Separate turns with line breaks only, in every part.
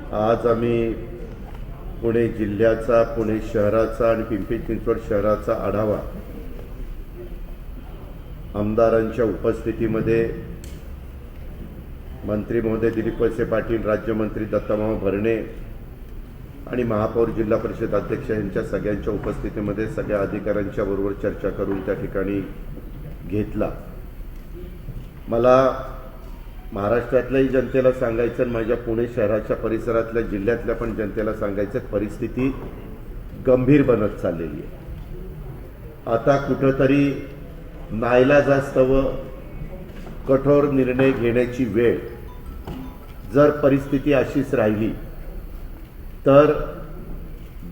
आज आम्ही पुणे जिल्ह्याचा, पुणे शहराचा आणि पिंपरी चिंचवड शहराचा आढावा आमदारांच्या उपस्थितीमध्ये मंत्री महोदय दिलीप वळसे पाटील, राज्यमंत्री दत्तामामा भरणे आणि महापौर जिल्हा परिषद अध्यक्ष यांच्या सगळ्यांच्या उपस्थितीमध्ये सगळ्या अधिकाऱ्यांच्या बरोबर चर्चा करून त्या ठिकाणी घेतला। मला महाराष्ट्रातल्याही जनतेला सांगायचं आणि माझ्या पुणे शहराच्या परिसरातल्या जिल्ह्यातल्या पण जनतेला सांगायचं, परिस्थिती गंभीर बनत चाललेली आहे। आता कुठंतरी नाईलाजास्तव कठोर निर्णय घेण्याची वेळ जर परिस्थिती अशीच राहिली तर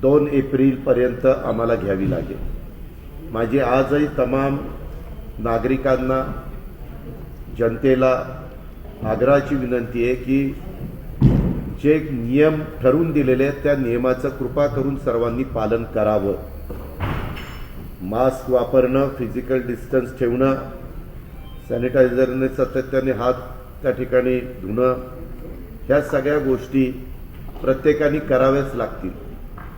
2 एप्रिलपर्यंत आम्हाला घ्यावी लागेल। माझी आजही तमाम नागरिकांना, जनतेला आग्रहाची विनंती आहे की जे नियम ठरवून दिलेले आहेत त्या नियमाचं कृपा करून सर्वांनी पालन करावं। मास्क वापरणं, फिजिकल डिस्टन्स ठेवणं, सॅनिटायझरने सातत्याने हात त्या ठिकाणी धुणं, ह्या सगळ्या गोष्टी प्रत्येकाने कराव्याच लागतील।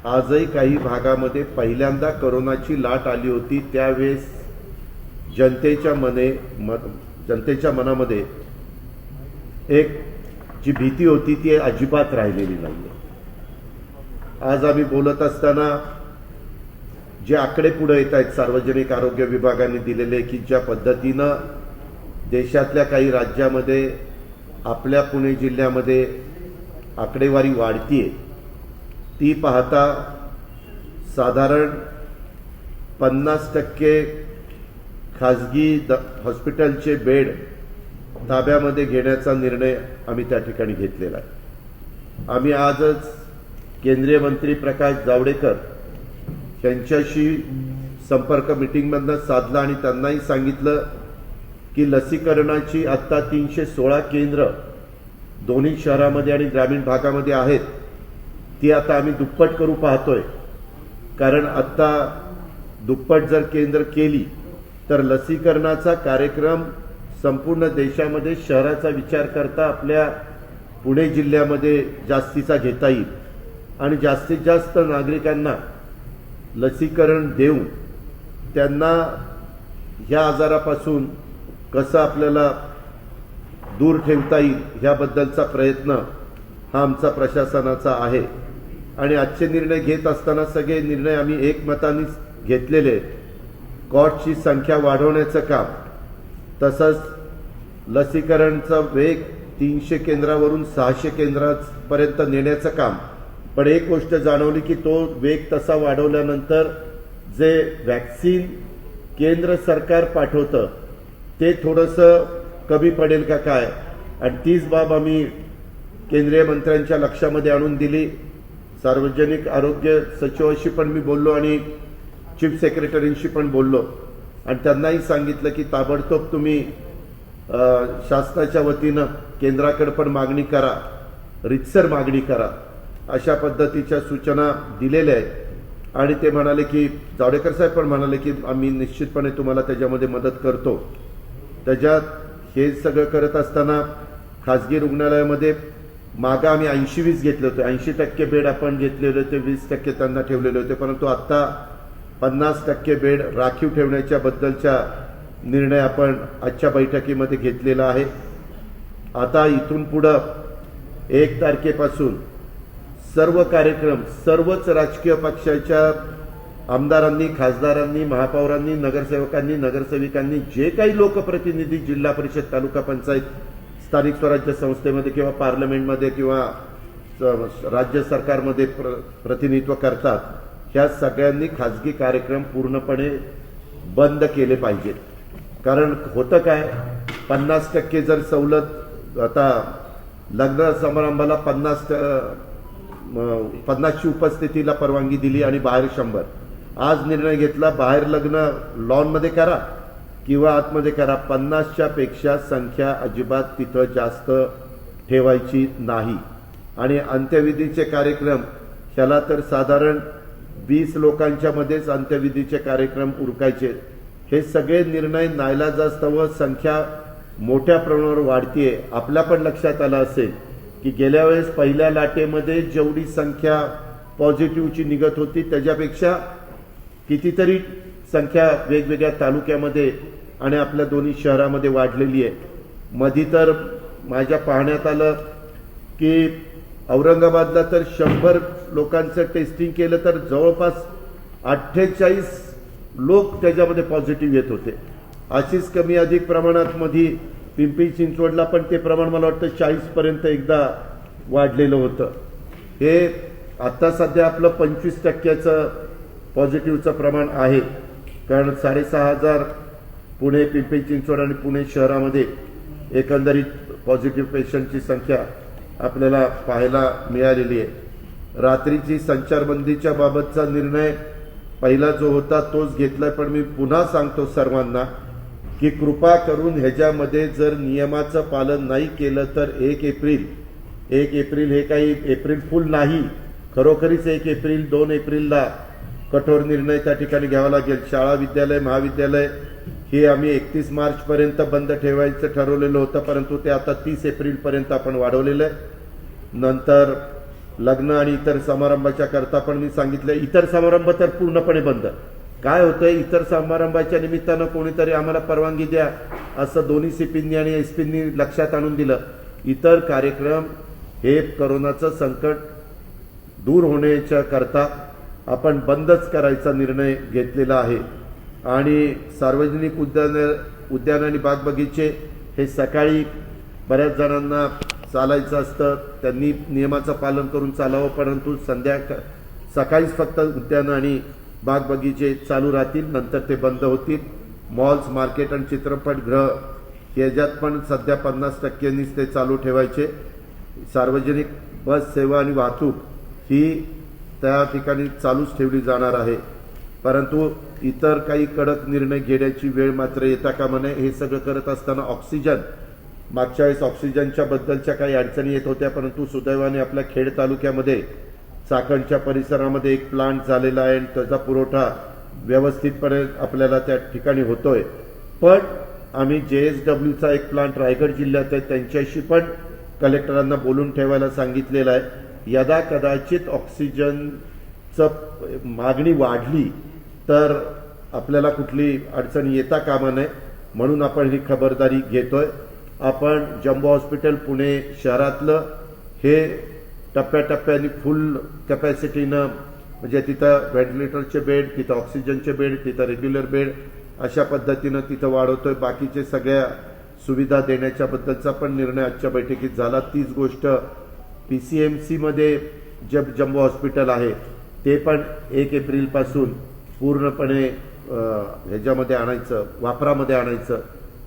आजही काही भागामध्ये पहिल्यांदा कोरोनाची लाट आली होती त्यावेळेस जनतेच्या मनामध्ये एक जी भीती होती ती अजिबात राहिलेली नाही। आज आम्ही बोलत असताना जे आकडे पुढे येत आहेत सार्वजनिक आरोग्य विभागाने दिलेले, की ज्या पद्धतीनं देशातल्या काही राज्यामध्ये आपल्या पुणे जिल्ह्यामध्ये आकडेवारी वाढतीये, ती पाहता साधारण 50% खाजगी हॉस्पिटलचे बेड ताब्यामध्ये घेण्याचा निर्णय आम्ही त्या ठिकाणी घेतलेला आहे। आम्ही आजच केंद्रीय मंत्री प्रकाश जावडेकर यांच्याशी संपर्क मीटिंगमधनं साधला आणि त्यांनाही सांगितलं की लसीकरणाची आत्ता 316 केंद्र दोन्ही शहरामध्ये आणि ग्रामीण भागामध्ये आहेत, ती आता आम्ही दुप्पट करू पाहतोय। कारण आत्ता दुप्पट जर केंद्र केली तर लसीकरणाचा कार्यक्रम संपूर्ण देशामध्ये शहराचा विचार करता आपल्या पुणे जिल्ह्यामध्ये जास्तीचा घेता येईल आणि जास्तीत जास्त नागरिकांना लसीकरण देऊन त्यांना ह्या आजारापासून कसं आपल्याला दूर ठेवता येईल ह्याबद्दलचा प्रयत्न हा आमचा प्रशासनाचा आहे। आणि आजचे निर्णय घेत असताना सगळे निर्णय आम्ही एकमताने घेतलेले आहेत। कॉटची संख्या वाढवण्याचं काम, तसंच लसीकरणचा वेग 300 केंद्रावरून 600 केंद्रापर्यंत नेण्याचं काम। पण एक गोष्ट जाणवली की तो वेग तसा वाढवल्यानंतर जे वॅक्सिन केंद्र सरकार पाठवतं ते थोडंसं कमी पडेल का काय, आणि तीच बाब आम्ही केंद्रीय मंत्र्यांच्या लक्षामध्ये आणून दिली। सार्वजनिक आरोग्य सचिवाशी पण मी बोललो आणि चीफ सेक्रेटरींशी पण बोललो आणि त्यांनाही सांगितलं की ताबडतोब तुम्ही शासनाच्या वतीनं केंद्राकडे पण मागणी करा, रितसर मागणी करा, अशा पद्धतीच्या सूचना दिलेल्या आहेत। आणि ते म्हणाले की जावडेकर साहेब पण म्हणाले की आम्ही निश्चितपणे तुम्हाला त्याच्यामध्ये मदत करतो। त्याच्यात हे सगळं करत असताना खाजगी रुग्णालयामध्ये मागं आम्ही 80-20 घेतले होते, 80% बेड आपण घेतलेले होते, 20% त्यांना ठेवलेले होते, परंतु आता 50% बेड राखीव ठेवण्याच्या बद्दलचा निर्णय आपण आजच्या बैठकीमध्ये घेतलेला आहे। आता इथून पुढं 1 तारखेपासून सर्व कार्यक्रम सर्वच राजकीय पक्षाच्या आमदारांनी, खासदारांनी, महापौरांनी, नगरसेवकांनी, नगरसेविकांनी, जे काही लोकप्रतिनिधी जिल्हा परिषद, तालुका पंचायत, स्थानिक स्वराज्य संस्थेमध्ये किंवा पार्लमेंटमध्ये किंवा राज्य सरकारमध्ये प्रतिनिधित्व करतात, ह्या सगळ्यांनी खाजगी कार्यक्रम पूर्णपणे बंद केले पाहिजेत। कारण होतं काय, 50% जर सवलत, आता लग्न समारंभाला 50ची उपस्थितीला परवानगी दिली आणि बाहेर 100। आज निर्णय घेतला बाहेर लग्न लॉनमध्ये करा किंवा आतमध्ये करा, 50च्या पेक्षा संख्या अजिबात तिथं जास्त ठेवायची नाही। आणि अंत्यविधीचे कार्यक्रम ह्याला तर साधारण 20 लोकांच्या मध्येच अंत्यविधीचे कार्यक्रम उरकायचे। हे सगळे निर्णय नाईलाजास्तव संख्या मोठ्या प्रमाणावर वाढतीये। आपल्या पण लक्षात आलं असेल की गेल्या वेळेस पहिल्या लाटेमध्ये जेवढी संख्या पॉझिटिव्हची निघत होती त्याच्यापेक्षा कितीतरी संख्या वेगवेगळ्या तालुक्यामध्ये आणि आपल्या दोन्ही शहरामध्ये वाढलेली आहे. मधी तर माझ्या पाहण्यात आलं की औरंगाबादला तर 100 लोकांचं टेस्टिंग केलं तर जवळपास 48 लोक त्याच्यामध्ये पॉझिटिव्ह येत होते. अशीच कमी अधिक प्रमाणात मधी पिंपरी चिंचवडला पण ते प्रमाण मला वाटतं 40पर्यंत एकदा वाढलेलं होतं. हे आता सध्या आपलं 25% पॉझिटिव्हचं प्रमाण आहे, कारण 6,500 पुणे, पिंपरी चिंचवड आणि पुणे शहरामध्ये एकंदरीत पॉझिटिव्ह पेशंटची संख्या आपल्याला पाहायला मिळालेली आहे. रात्रीची संचारबंदीच्या बाबतचा निर्णय पहिला जो होता तोच घेतलाय, पण मी पुन्हा सांगतो सर्वांना की कृपा करून ह्याच्यामध्ये जर नियमाचं पालन नाही केलं तर 1 एप्रिल हे काही एप्रिल फुल नाही, खरोखरीच 1 एप्रिल 2 एप्रिलला कठोर निर्णय त्या ठिकाणी घ्यावा लागेल. शाळा, विद्यालय, महाविद्यालय हे आम्ही 31 मार्चपर्यंत बंद ठेवायचं ठरवलेलं होतं, परंतु ते आता 30 एप्रिलपर्यंत आपण वाढवलेलं आहे. नंतर लग्न आणि इतर समारंभाच्या करता पण मी सांगितलं इतर समारंभ तर पूर्णपणे बंद. काय होतंय, इतर समारंभाच्या निमित्तानं कोणीतरी आम्हाला परवानगी द्या असं दोन्ही सीपींनी आणि एसपींनी लक्षात आणून दिलं. इतर कार्यक्रम हे कोरोनाचं संकट दूर होण्याच्या करता आपण बंदच करायचा निर्णय घेतलेला आहे. आणि सार्वजनिक उद्यान आणि बाग बगीचे हे सकाळी बऱ्याच जणांना चालायचं असतं, त्यांनी नियमाचं पालन करून चालावं, परंतु सकाळीच फक्त उद्यान आणि बाग बगीचे चालू राहतील, नंतर ते बंद होतील. मॉल्स, मार्केट आणि चित्रपटगृह याच्यात पण सध्या 50%नीच ते चालू ठेवायचे. सार्वजनिक बस सेवा आणि वाहतूक ही त्या ठिकाणी चालूच ठेवली जाणार आहे, परंतु इतर काही कडक निर्णय घेण्याची वेळ मात्र येता कामा नये. हे सगळं करत असताना ऑक्सिजन, मागच्या वेळेस ऑक्सिजनच्या बद्दलच्या काही अडचणी येत होत्या, परंतु सुदैवाने आपल्या खेड तालुक्यामध्ये चाकणच्या परिसरामध्ये एक प्लांट झालेला आहे आणि त्याचा पुरवठा व्यवस्थितपणे आपल्याला त्या ठिकाणी होतोय. पण आम्ही JSWचा एक प्लांट रायगड जिल्ह्यात आहे, त्यांच्याशी पण कलेक्टरांना बोलून ठेवायला सांगितलेलं आहे. यदा कदाचित ऑक्सिजनचं मागणी वाढली तर आपल्याला कुठली अडचण येता कामा नये, म्हणून आपण ही खबरदारी घेतोय. आपण जम्बो हॉस्पिटल पुणे शहरातलं हे टप्प्याटप्प्याने फुल कॅपॅसिटीनं, म्हणजे तिथं व्हेंटिलेटरचे बेड, तिथं ऑक्सिजनचे बेड, तिथं रेग्युलर बेड अशा पद्धतीनं तिथं वाढवतोय. बाकीचे सगळ्या सुविधा देण्याच्या बद्दलचा पण निर्णय आजच्या बैठकीत झाला. तीच गोष्ट PCMCमध्ये जे जम्बो हॉस्पिटल आहे ते पण 1 एप्रिलपासून पूर्णपणे ह्याच्यामध्ये आणायचं, वापरामध्ये आणायचं,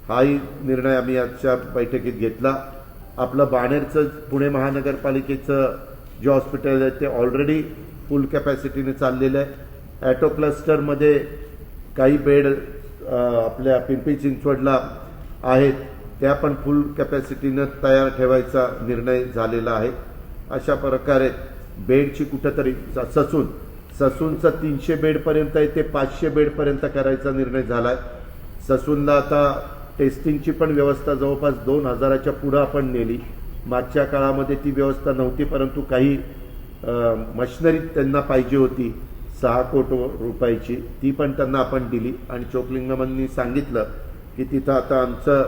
हाही निर्णय आम्ही आजच्या बैठकीत घेतला. आपलं बाणेरचं पुणे महानगरपालिकेचं जे हॉस्पिटल आहे ते ऑलरेडी फुल कॅपॅसिटीने चाललेलं आहे. ॲटो क्लस्टरमध्ये काही बेड आपल्या पिंपरी चिंचवडला आहेत, त्या पण फुल कॅपॅसिटीनं तयार ठेवायचा निर्णय झालेला आहे. अशा प्रकारे बेडची कुठंतरी ससूनचं 300 बेडपर्यंत आहे ते 500 बेडपर्यंत करायचा निर्णय झाला आहे. ससूनला आता टेस्टिंगची पण व्यवस्था जवळपास 2000च्या पुढं आपण नेली. मागच्या काळामध्ये ती व्यवस्था नव्हती, परंतु काही मशिनरी त्यांना पाहिजे होती 6 कोटी रुपयाची, ती पण त्यांना आपण दिली. आणि चोकलिंगमांनी सांगितलं की तिथं आता आमचं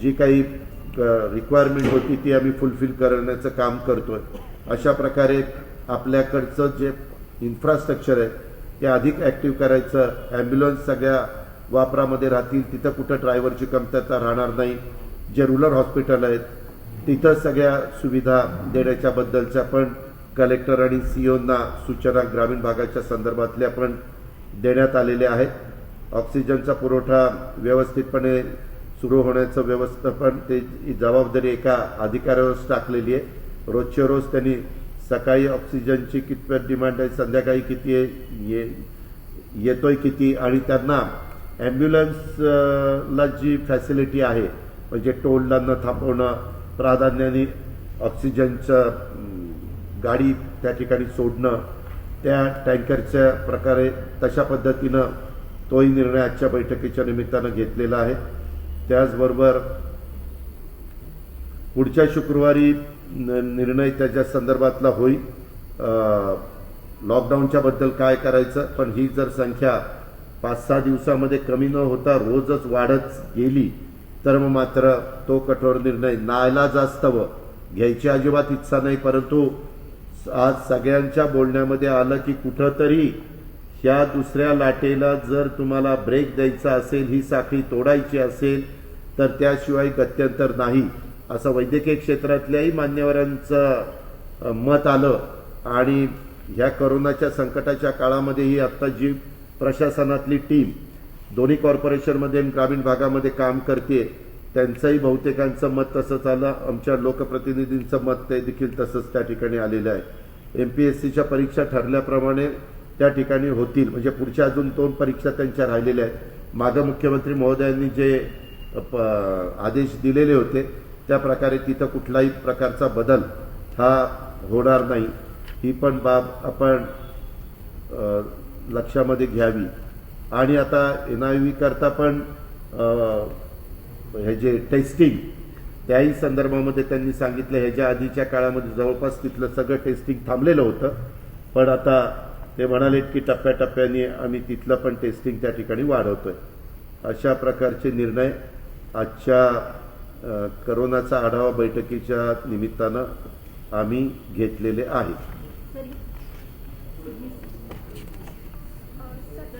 जी काही रिक्वायरमेंट होती ती आम्ही फुलफिल करण्याचं काम करतोय. अशा प्रकारे आपल्याकडचं जे इन्फ्रास्ट्रक्चर आहे ते अधिक ॲक्टिव्ह करायचं. ॲम्ब्युलन्स सगळ्या वापरामध्ये राहतील, तिथं कुठं ड्रायव्हरची कमतरता राहणार नाही. जे रुरल हॉस्पिटल आहेत तिथं सगळ्या सुविधा देण्याच्या बद्दलच्या पण कलेक्टर आणि CEOंना सूचना ग्रामीण भागाच्या संदर्भातल्या पण देण्यात आलेल्या आहेत. ऑक्सिजनचा पुरवठा व्यवस्थितपणे सुरू होण्याचं व्यवस्थापन ते जबाबदारी एका अधिकाऱ्यावरच टाकलेली आहे. रोजच्या रोज त्यांनी सकाळी ऑक्सिजनची कितपत डिमांड आहे, संध्याकाळी किती आहे, येतोय किती, आणि त्यांना ॲम्ब्युलन्सला जी फॅसिलिटी आहे म्हणजे टोलला न थांबवणं, प्राधान्याने ऑक्सिजनचं गाडी त्या ठिकाणी सोडणं, त्या टँकरच्या प्रकारे तशा पद्धतीनं तोही निर्णय आजच्या बैठकीच्या निमित्तानं घेतलेला आहे. त्याचबरोबर पुढच्या शुक्रवारी निर्णय त्याच्या संदर्भातला होईल. लॉकडाऊनच्या बद्दल काय करायचं, पण ही जर संख्या 5-6 दिवसामध्ये कमी न होता रोजच वाढत गेली तर मग मात्र तो कठोर निर्णय नाईलाजास्तव घ्यायची अजिबात इच्छा नाही. परंतु आज सगळ्यांच्या बोलण्यामध्ये आलं की कुठंतरी ह्या दुसऱ्या लाटेला जर तुम्हाला ब्रेक द्यायचा असेल, ही साखळी तोडायची असेल तर त्याशिवाय गत्यंतर नाही असं वैद्यकीय क्षेत्रातल्याही मान्यवरांचं मत आलं. आणि ह्या कोरोनाच्या संकटाच्या काळामध्ये ही आत्ता जी प्रशासनातली टीम दोन्ही कॉर्पोरेशनमध्ये ग्रामीण भागामध्ये काम करते त्यांचंही बहुतेकांचं मत तसंच आलं. आमच्या लोकप्रतिनिधींचं मत ते देखील तसंच त्या ठिकाणी आलेलं आहे. MPSCच्या परीक्षा ठरल्याप्रमाणे त्या ठिकाणी होतील, म्हणजे पुढच्या अजून 2 परीक्षा त्यांच्या राहिलेल्या आहेत. मागं मुख्यमंत्री महोदयांनी जे आदेश दिलेले होते त्या प्रकारे तिथं कुठलाही प्रकारचा बदल हा होणार नाही. ही पण बाब आपण लक्षामध्ये घ्यावी. आणि आता NIV करता पण हे जे टेस्टिंग त्याही संदर्भामध्ये त्यांनी सांगितलं ह्याच्या आधीच्या काळामध्ये जवळपास तिथलं सगळं टेस्टिंग थांबलेलं होतं, पण आता ते म्हणालेत की टप्प्याटप्प्याने आम्ही तिथलं पण टेस्टिंग त्या ठिकाणी वाढवतोय. अशा प्रकारचे निर्णय आजच्या करोनाचा आढावा बैठकीच्या निमित्तानं आम्ही घेतलेले आहेत.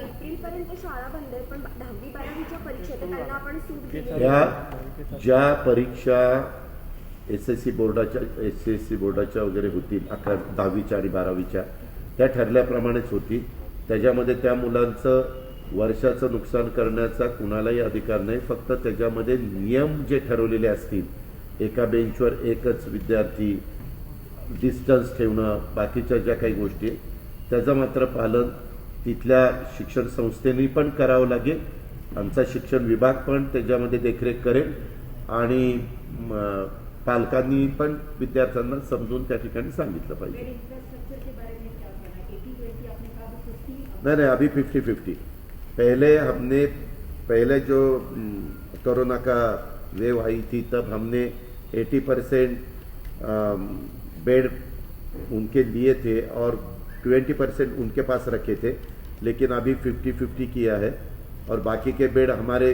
एप्रिलपर्यंत शाळा बंद आहे, पण 10वी-12वीच्या परीक्षा त्यांना आपण सूट दिली.
ज्या परीक्षा SSC बोर्डाच्या वगैरे होतील 10वीच्या आणि 12वीच्या त्या ठरल्याप्रमाणेच होतील. त्याच्यामध्ये त्या मुलांचं वर्षाचं नुकसान करण्याचा कुणालाही अधिकार नाही. फक्त त्याच्यामध्ये नियम जे ठरवलेले असतील, एका बेंचवर एकच विद्यार्थी, डिस्टन्स ठेवणं, बाकीच्या ज्या काही गोष्टी त्याचं मात्र पालन तिथल्या शिक्षण संस्थेने पण करावं लागेल. आमचा शिक्षण विभाग पण त्याच्यामध्ये देखरेख करेल आणि पालकांनी पण विद्यार्थ्यांना समजून त्या ठिकाणी सांगितलं पाहिजे. नहीं, अभी 50-50. पहले जो कोरोना का वेव आई थी तब हमने 80% बेड उनके लिए थे और 20% उनके पास रखे थे, लेकिन अभी 50-50 किया है. और बाकी के बेड हमारे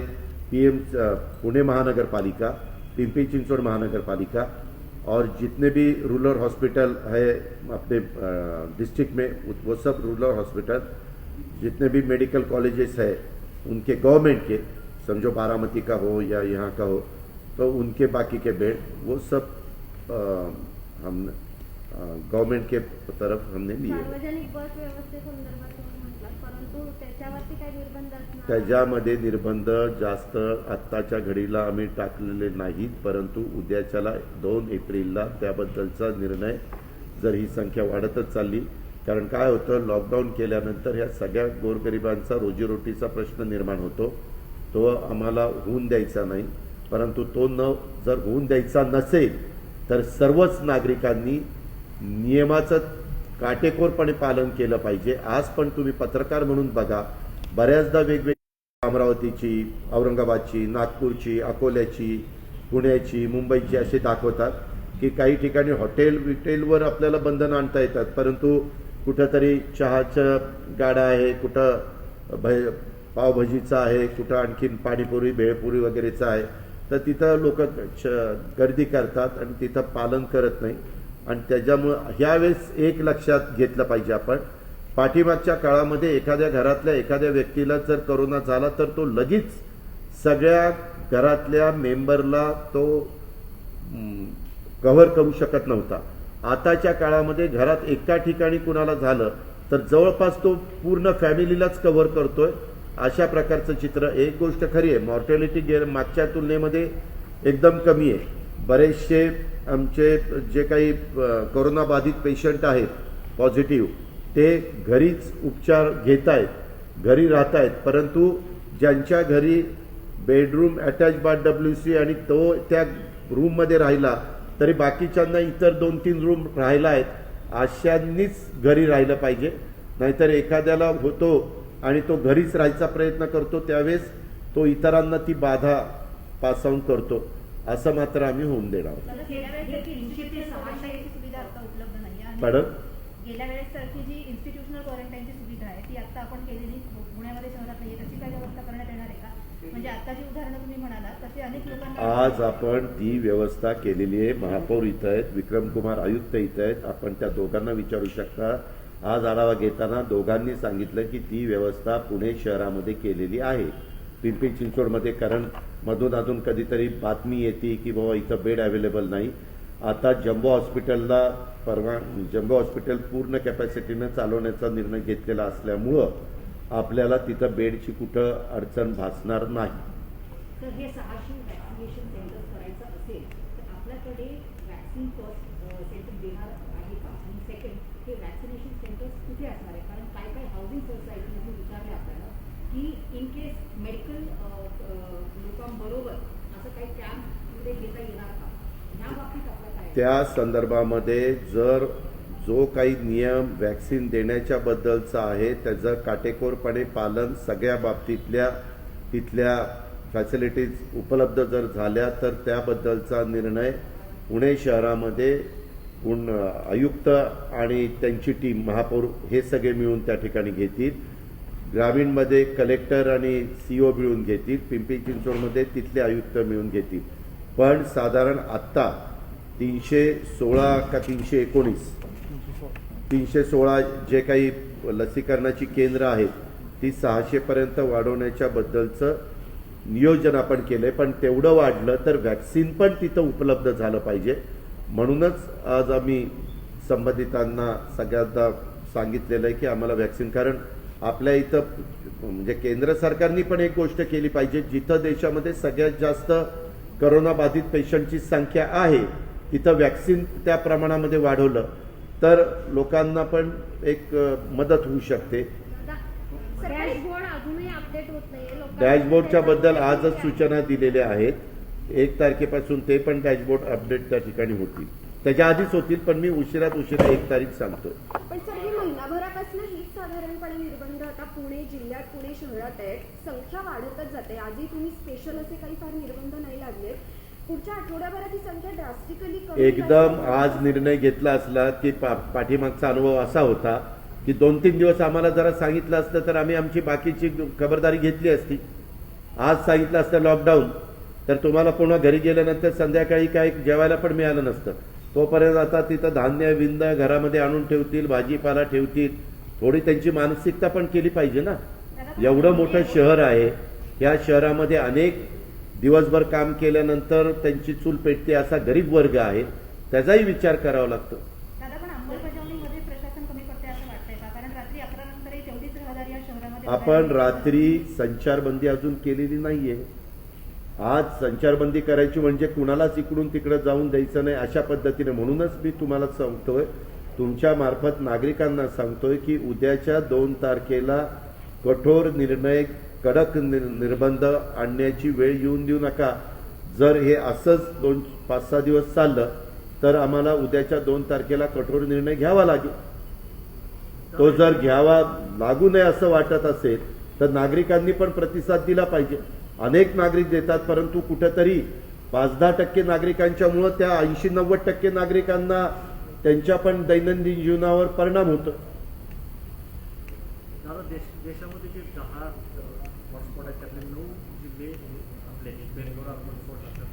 पुणे महानगर पालिका, पिंपरी चिंचवड महानगर पालिका और जितने भी रूरल हॉस्पिटल है अपने डिस्ट्रिक्ट में, वो सब रूरल हॉस्पिटल, जितने भी मेडिकल कॉलेजेस है उनके गवर्नमेंट के, समझो बारामती का हो या यहाँ का हो, तो उनके बाकी के बेड वो सब हम गवर्नमेंट के तरफ हमने लिए.
सार्वजनिक बस व्यवस्थेसंदर्भात तुम्ही म्हटलात, परंतु त्याच्यावरती काही निर्बंध असणार?
त्याच्यामध्ये निर्बंध जास्त आत्ताच्या घडीला आम्ही टाकलेले नाहीत, परंतु उद्याच्याला 2 एप्रिलला त्याबद्दलचा निर्णय, जर ही संख्या वाढतच चालली, कारण काय होतं लॉकडाऊन केल्यानंतर ह्या सगळ्या गोरगरिबांचा रोजीरोटीचा प्रश्न निर्माण होतो, तो आम्हाला होऊन द्यायचा नाही. परंतु तो जर होऊन द्यायचा नसेल तर सर्वच नागरिकांनी नियमाचं काटेकोरपणे पालन केलं पाहिजे. आज पण तुम्ही पत्रकार म्हणून बघा, बऱ्याचदा वेगवेगळी अमरावतीची, औरंगाबादची, नागपूरची, अकोल्याची, पुण्याची, मुंबईची असे दाखवतात की काही ठिकाणी हॉटेलवर आपल्याला बंधनं आणता येतात, परंतु कुठंतरी चहाचं गाडा आहे, कुठं पावभाजीचं आहे, कुठं आणखीन पाणीपुरी भेळपुरी वगैरेचं आहे, तर तिथं लोक गर्दी करतात आणि तिथं पालन करत नाही. आणि त्याच्यामुळं ह्यावेळेस एक लक्षात घेतलं पाहिजे आपण, पाठीमागच्या काळामध्ये एखाद्या घरातल्या एखाद्या व्यक्तीला जर कोरोना झाला तर तो लगेच सगळ्या घरातल्या मेंबरला तो कव्हर करू शकत नव्हता. आताच्या काळामध्ये घरात एका ठिकाणी कुणाला झालं तर जवळपास तो पूर्ण फॅमिलीलाच कव्हर करतोय. अशा प्रकारचं चित्र. एक गोष्ट खरी आहे, मॉर्टॅलिटी मागच्या तुलनेमध्ये एकदम कमी आहे. बरेचसे आमचे जे काही कोरोना बाधित पेशंट आहेत पॉझिटिव्ह, ते घरीच उपचार घेत आहेत, घरी राहत आहेत, परंतु ज्यांच्या घरी बेडरूम अटॅच बाथ WC आणि तो त्या रूममध्ये राहिला तरी बाकीच्यांना इतर 2-3 रूम राहिला आहेत, अशांनीच घरी राहिलं पाहिजे. नाहीतर एखाद्याला होतो आणि तो घरीच राहायचा प्रयत्न करतो, त्यावेळेस तो इतरांना ती बाधा पास ऑन करतो. असं मात्र आम्ही होऊन देणार आहोत.
तर गेल्या वेळेस 300 ते 600 याची सुविधा आता उपलब्ध नाही आहे.
मॅडम,
गेल्या वेळेस सारखी जी इन्स्टिट्यूशनल क्वारंटाईनची सुविधा आहे ती आता आपण केलेली पुण्यामध्ये शहरात नाही, त्याची काय व्यवस्था करण्यात येणार आहे का? म्हणजे आता जी उदाहरणं तुम्ही म्हणालात तसे अनेक लोकांना
आज आपण ती व्यवस्था केलेली आहे. महापौर इथं आहेत, विक्रमकुमार आयुक्त इथं आहेत, आपण त्या दोघांना विचारू शकता. आज आढावा घेताना दोघांनी सांगितलं की ती व्यवस्था पुणे शहरामध्ये केलेली आहे. पिंपरी चिंचवडमध्ये कारण मधून कधीतरी बातमी येते की बाबा इथं बेड अवेलेबल नाही. आता जम्बो हॉस्पिटलला जम्बो हॉस्पिटल पूर्ण कॅपॅसिटीनं चालवण्याचा निर्णय घेतलेला असल्यामुळं आपल्याला तिथं बेडची कुठं अडचण भासणार नाही.
तर हे 600 वॅक्सिनेशन सेंटर्स करायचं असेल तर आपल्याकडे वॅक्सिन फर्स्ट सेंटर देणार आहे का? आणि सेकंड, हे वॅक्सिनेशन सेंटर्स कुठे असणार आहे? कारण काय हाऊसिंग सोसायटीमध्ये विचारले आपल्याला की इन केस मेडिकल लोकांबरोबर असं काही कॅम्पमध्ये घेता येणार का? ह्या बाबतीत आपलं काय?
त्या संदर्भामध्ये जर जो काही नियम वॅक्सिन देण्याच्या बद्दलचा आहे त्याचं काटेकोरपणे पालन सगळ्या बाबतीतल्या तिथल्या फॅसिलिटीज उपलब्ध जर झाल्या तर त्याबद्दलचा निर्णय पुणे शहरामध्ये आयुक्त आणि त्यांची टीम महापौर हे सगळे मिळून त्या ठिकाणी घेतील. ग्रामीणमध्ये कलेक्टर आणि CO मिळून घेतील. पिंपरी चिंचवडमध्ये तिथले आयुक्त मिळून घेतील. पण साधारण आत्ता 316 का 316 जे काही लसीकरणाची केंद्र आहेत ती 600 पर्यंत वाढवण्याच्या बद्दलचं नियोजन आपण केलंय. पण तेवढं वाढलं तर वॅक्सिन पण तिथं उपलब्ध झालं पाहिजे. म्हणूनच आज आम्ही संबंधितांना सगळ्यांना सांगितलेलं आहे की आम्हाला वॅक्सिन, कारण आपल्या इथं म्हणजे केंद्र सरकारने पण एक गोष्ट केली पाहिजे, जिथं देशामध्ये सगळ्यात जास्त करोना बाधित पेशंटची संख्या आहे तिथं वॅक्सिन त्या प्रमाणामध्ये वाढवलं तर लोकांना पण एक मदत होऊ शकते.
डॅशबोर्ड अजूनही अपडेट होत नाहीये.
डॅशबोर्डच्या बद्दल आजच सूचना दिलेल्या आहेत. 1 तारखेपासून ते पण डॅशबोर्ड अपडेट त्या ठिकाणी होतील. त्याच्या आधीच होतील पण मी उशिरा 1 तारीख सांगतोय.
पण सर हे महिनाभरापासून हीच साधारणपणे निर्बंध आता पुणे जिल्ह्यात पुणे शहरात आहेत. संख्या वाढतच जाते. आजही तुम्ही स्पेशल असे काही फार निर्बंध नाही लागले. पुढच्या आठवड्याभरात ही संख्या ड्रास्टिकली
एकदम आज निर्णय घेतला असला की पाठीमागचा अनुभव असा होता की 2-3 दिवस आम्हाला जरा सांगितलं असतं तर आम्ही आमची बाकीची खबरदारी घेतली असती. आज सांगितलं असतं लॉकडाऊन तर तुम्हाला पुन्हा घरी गेल्यानंतर संध्याकाळी काही जेवायला पण मिळालं नसतं. तोपर्यंत आता तिथं धान्य विंदा घरामध्ये आणून ठेवतील, भाजीपाला ठेवतील. थोडी त्यांची मानसिकता पण केली पाहिजे ना. एवढं मोठं शहर आहे, या शहरामध्ये अनेक दिवसभर काम केल्यानंतर त्यांची चूल पेटते असा गरीब वर्ग आहे, त्याचाही विचार करावा लागतो.
दादा, पण अंमलबजावणीमध्ये प्रशासन कमी पडते असं वाटतंय का? कारण रात्री 11 नंतरही तेवढीच रहदारी या शहरामध्ये
आपण रात्री संचारबंदी अजून केलेली नाहीये. आज संचारबंदी करायची म्हणजे कुणालाच इकडून तिकडे जाऊन द्यायचं नाही अशा पद्धतीने. म्हणूनच मी तुम्हाला सांगतोय, तुमच्या मार्फत नागरिकांना सांगतोय की उद्याच्या 2 तारखेला कठोर निर्णय, कडक निर्बंध आणण्याची वेळ येऊन देऊ नका. जर हे असंच 5-6 दिवस चाललं तर आम्हाला उद्याच्या 2 तारखेला कठोर निर्णय घ्यावा लागेल. तो जर घ्यावा लागू नये असं वाटत असेल तर नागरिकांनी पण प्रतिसाद दिला पाहिजे. अनेक नागरिक देतात परंतु कुठेतरी 5-10% नागरिकांच्यामुळं त्या 80-90% नागरिकांना त्यांच्या पण दैनंदिन जीवनावर परिणाम होतो.
देशामध्ये जे 10 हॉटस्पॉट आहेत त्यातले 9 जिल्हे आपले बेंगलोर हॉटस्पॉट असतात.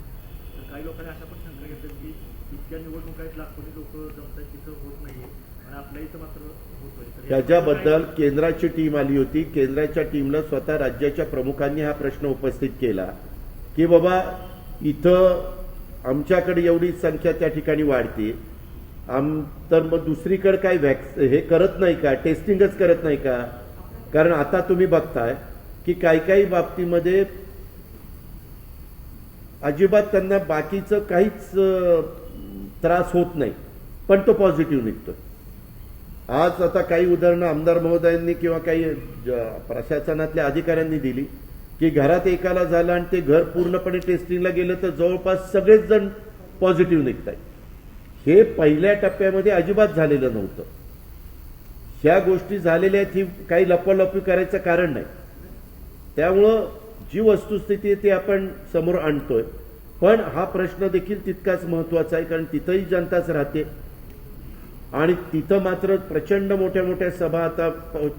तर काही लोकांनी अशा पण शंका घेतात की इतक्या निवडणुका आहेत, लाखोनी लोक जमतात, तिथं होत नाहीये आणि आपल्या इथं मात्र होतोय.
त्याच्याबद्दल केंद्राची टीम आली होती. केंद्राच्या टीमला स्वतः राज्याच्या प्रमुखांनी हा प्रश्न उपस्थित केला की बाबा इथं आमच्याकडे एवढी संख्या त्या ठिकाणी वाढते, तर मग दुसरीकडे काय हे करत नाही का, टेस्टिंगच करत नाही का? कारण आता तुम्ही बघताय की काही बाबतीमध्ये अजिबात त्यांना बाकीचं काहीच त्रास होत नाही पण तो पॉझिटिव्ह निघतो. आज आता काही उदाहरणं आमदार महोदयांनी किंवा काही प्रशासनातल्या अधिकाऱ्यांनी दिली की घरात एकाला झालं आणि ते घर पूर्णपणे टेस्टिंगला गेलं तर जवळपास सगळेच जण पॉझिटिव्ह निघत आहेत. हे पहिल्या टप्प्यामध्ये अजिबात झालेलं नव्हतं. ह्या गोष्टी झालेल्या आहेत, ही काही लपवालपवी करायचं कारण नाही. त्यामुळं जी वस्तुस्थिती आहे ती आपण समोर आणतोय. पण हा प्रश्न देखील तितकाच महत्त्वाचा आहे, कारण तिथंही जनताच राहते आणि तिथं मात्र प्रचंड मोठ्या मोठ्या सभा, आता